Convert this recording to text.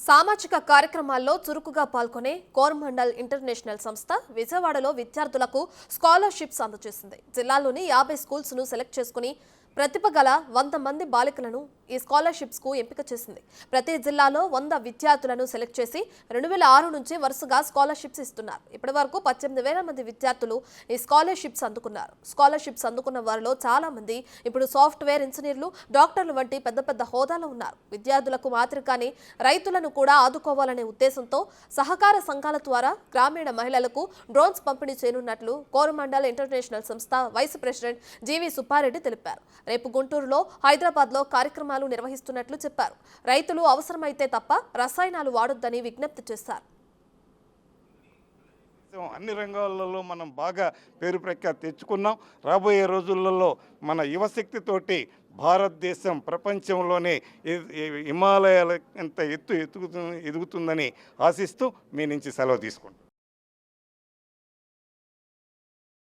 సామాజిక కార్యక్రమాల్లో చురుకుగా పాల్గొనే కోరమండల్ ఇంటర్నేషనల్ సంస్థ విజయవాడలో విద్యార్థులకు స్కాలర్షిప్స్ అందజేసింది. జిల్లాలోని 50 స్కూల్స్ ను సెలెక్ట్ చేసుకుని ప్రతిభ గల 100 మంది బాలికలను ఈ స్కాలర్షిప్స్ కు ఎంపిక చేసింది. ప్రతి జిల్లాలో 100 విద్యార్థులను సెలెక్ట్ చేసి 2006 నుంచి వరుసగా స్కాలర్షిప్స్ ఇస్తున్నారు. ఇప్పటివరకు 18,000 మంది విద్యార్థులు ఈ స్కాలర్షిప్స్ అందుకున్నారు. స్కాలర్షిప్స్ అందుకున్న వారిలో చాలా మంది ఇప్పుడు సాఫ్ట్వేర్ ఇంజనీర్లు, డాక్టర్లు వంటి పెద్ద పెద్ద హోదాలో ఉన్నారు. విద్యార్థులకు మాత్రమే రైతులను కూడా ఆదుకోవాలనే ఉద్దేశంతో సహకార సంఘాల ద్వారా గ్రామీణ మహిళలకు డ్రోన్స్ పంపిణీ చేయనున్నట్లు కోరమండల్ ఇంటర్నేషనల్ సంస్థ వైస్ ప్రెసిడెంట్ జీవి సుబ్బారెడ్డి తెలిపారు. రేపు గుంటూరులో, హైదరాబాద్లో కార్యక్రమాలు నిర్వహిస్తున్నట్లు చెప్పారు. రైతులు అవసరమైతే తప్ప రసాయనాలు వాడొద్దని విజ్ఞప్తి చేశారు. అన్ని రంగాలలో మనం బాగా పేరు ప్రఖ్యాతి తెచ్చుకున్నాం. రాబోయే రోజులలో మన యువశక్తితోటి భారతదేశం ప్రపంచంలోనే హిమాలయాల ఎంత ఎదుగుతుందని ఆశిస్తూ మీ నుంచి సెలవు తీసుకుంటాం.